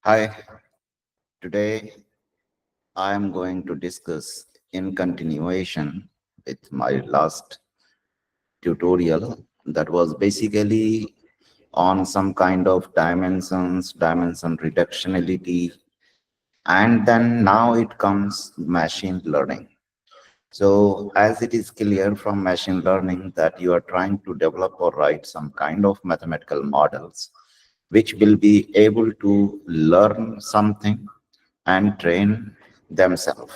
Hi, today I am going to discuss in continuation with my last tutorial that was basically on some kind of dimensions, dimension reductionality, and then now it comes machine learning. So as it is clear from machine learning that you are trying to develop or write some kind of mathematical models which will be able to learn something and train themselves.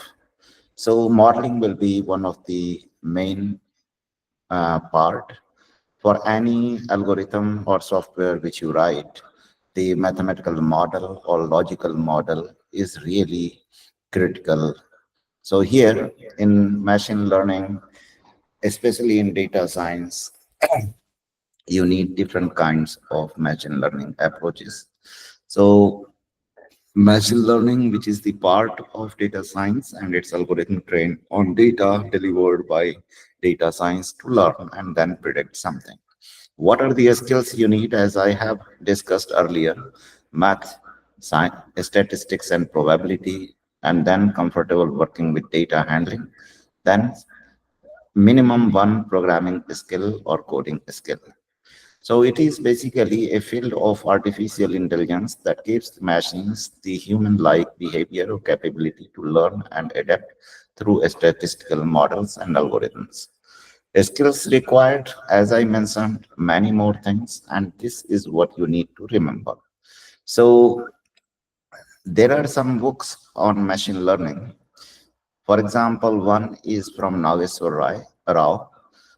So modeling will be one of the main part for any algorithm or software which you write. The mathematical model or logical model is really critical. So here in machine learning, especially in data science, you need different kinds of machine learning approaches. So machine learning, which is the part of data science and its algorithm trained on data delivered by data science to learn and then predict something. What are the skills you need? As I have discussed earlier, math, science, statistics and probability, and then comfortable working with data handling, then minimum one programming skill or coding skill. So it is basically a field of artificial intelligence that gives machines the human-like behavior or capability to learn and adapt through statistical models and algorithms. Skills required, as I mentioned, many more things, and this is what you need to remember. So there are some books on machine learning. For example, one is from Rao.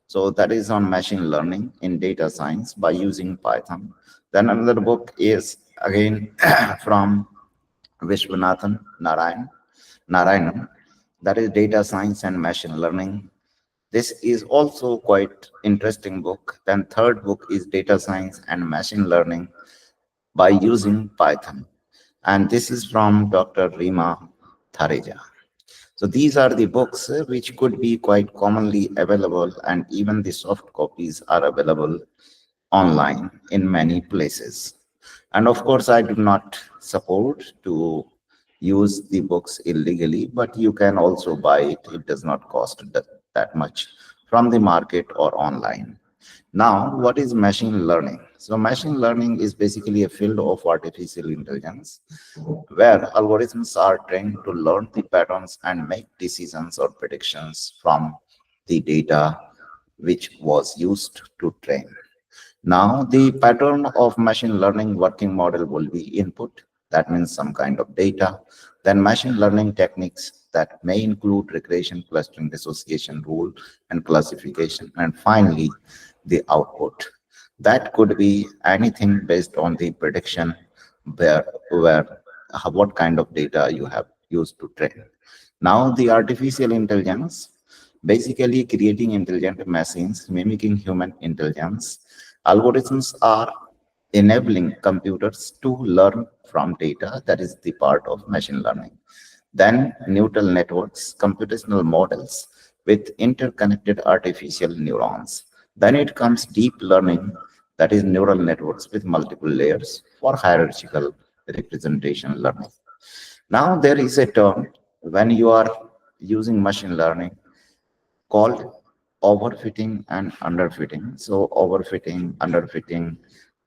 So that is on machine learning in data science by using Python. Then another book is again from Vishwanathan Narayanan, that is data science and machine learning. This is also quite interesting book. Then third book is data science and machine learning by using Python. And this is from Dr. Rima Thareja. So these are the books which could be quite commonly available, and even the soft copies are available online in many places. And of course, I do not support to use the books illegally, but you can also buy it. It does not cost that much from the market or online. Now, what is machine learning? So machine learning is basically a field of artificial intelligence where algorithms are trained to learn the patterns and make decisions or predictions from the data which was used to train. Now, the pattern of machine learning working model will be input, that means some kind of data, then machine learning techniques that may include regression, clustering, association rule, and classification, and finally, the output. That could be anything based on the prediction what kind of data you have used to train. Now, the artificial intelligence, basically creating intelligent machines mimicking human intelligence. Algorithms are enabling computers to learn from data. That is the part of machine learning. Then neural networks, computational models with interconnected artificial neurons. Then it comes deep learning, that is neural networks with multiple layers for hierarchical representation learning. Now there is a term when you are using machine learning called overfitting and underfitting. So overfitting, underfitting,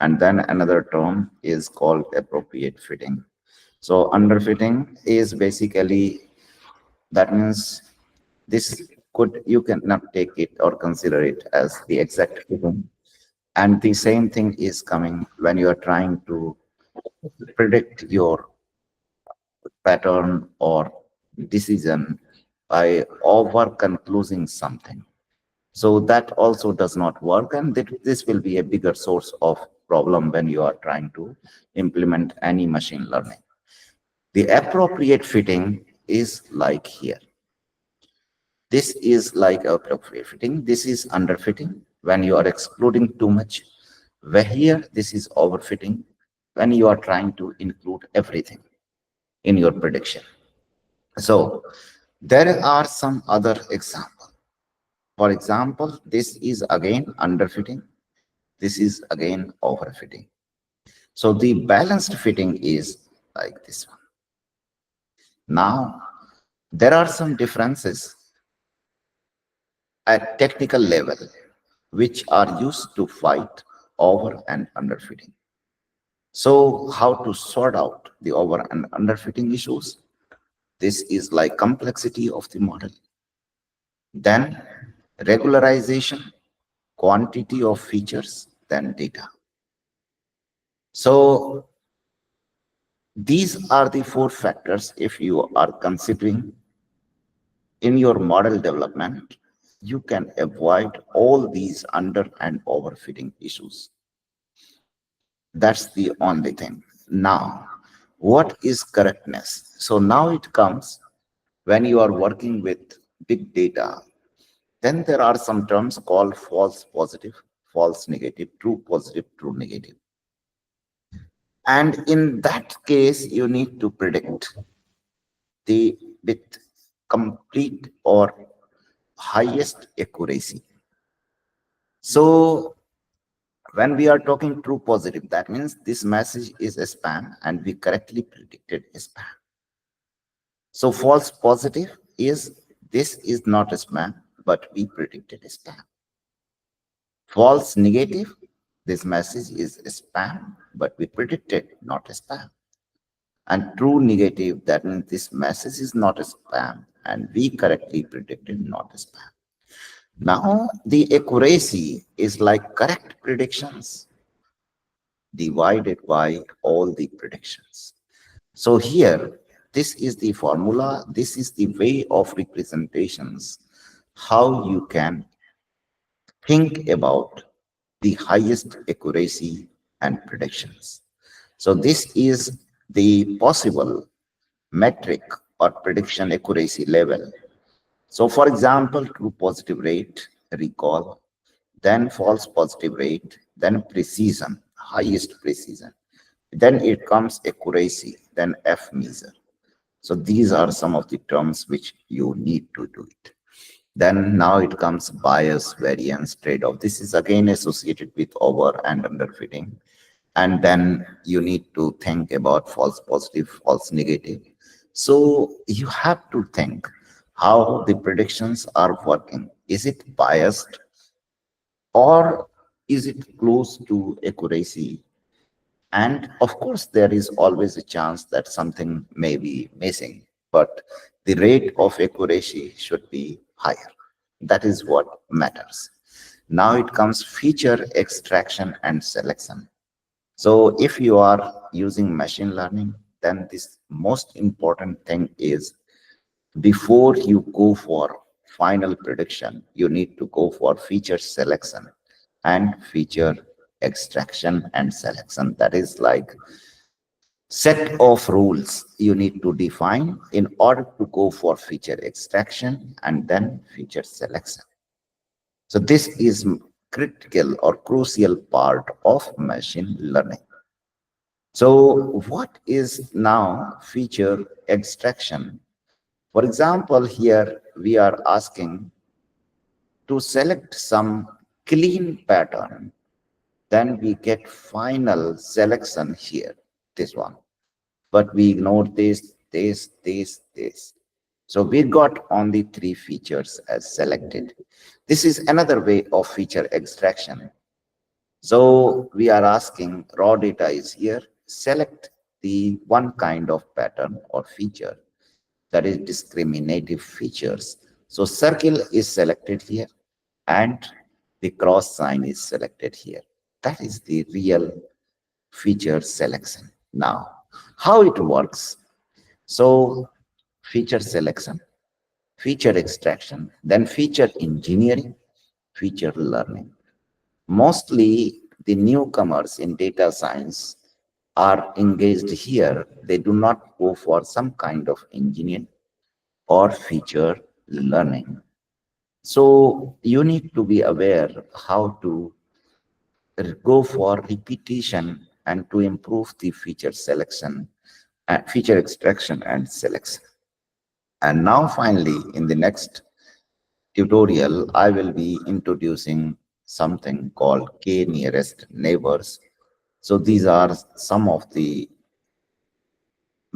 and then another term is called appropriate fitting. So underfitting is basically, that means this could, you cannot take it or consider it as the exact fitting. And the same thing is coming when you are trying to predict your pattern or decision by over concluding something. So that also does not work, and this will be a bigger source of problem when you are trying to implement any machine learning. The appropriate fitting is like here. This is like appropriate fitting. This is underfitting when you are excluding too much. Where here, this is overfitting when you are trying to include everything in your prediction. So there are some other examples. For example, this is again underfitting. This is again overfitting. So the balanced fitting is like this one. Now, there are some differences at technical level which are used to fight over and underfitting. So how to sort out the over and underfitting issues? This is like complexity of the model. Then regularization, quantity of features, then data. So these are the four factors if you are considering in your model development, you can avoid all these under and overfitting issues. That's the only thing. Now, what is correctness? So now it comes when you are working with big data, then there are some terms called false positive, false negative, true positive, true negative. And in that case, you need to predict the with complete or highest accuracy. So when we are talking true positive, that means this message is a spam and we correctly predicted a spam. So false positive is this is not a spam, but we predicted a spam. False negative, this message is a spam, but we predicted not a spam. And true negative, that means this message is not a spam and we correctly predicted not a spam. Now, the accuracy is like correct predictions divided by all the predictions. So here, this is the formula, this is the way of representations, how you can think about the highest accuracy and predictions. So this is the possible metric or prediction accuracy level. So for example, true positive rate, recall, then false positive rate, then precision, highest precision. Then it comes accuracy, then F measure. So these are some of the terms which you need to do it. Then now it comes bias, variance, trade-off. This is again associated with over and underfitting. And then you need to think about false positive, false negative. So you have to think how the predictions are working. Is it biased or is it close to accuracy? And of course, there is always a chance that something may be missing, but the rate of accuracy should be higher. That is what matters. Now it comes feature extraction and selection. So if you are using machine learning, then this most important thing is before you go for final prediction, you need to go for feature selection and feature extraction and selection. That is like set of rules you need to define in order to go for feature extraction and then feature selection. So this is critical or crucial part of machine learning. So what is now feature extraction? For example, here we are asking to select some clean pattern, then we get final selection here, this one. But we ignore this. So we got only three features as selected. This is another way of feature extraction. So we are asking raw data is here, select the one kind of pattern or feature that is discriminative features. So circle is selected here and the cross sign is selected here. That is the real feature selection. Now, how it works? So feature selection, feature extraction, then feature engineering, feature learning. Mostly the newcomers in data science are engaged here. They do not go for some kind of engineering or feature learning. So you need to be aware how to go for repetition and to improve the feature selection and feature extraction and selection. And now finally, in the next tutorial, I will be introducing something called k nearest neighbors. So these are some of the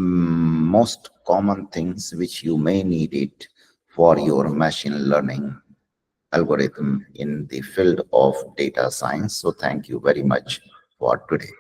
most common things which you may need it for your machine learning algorithm in the field of data science. So thank you very much for today.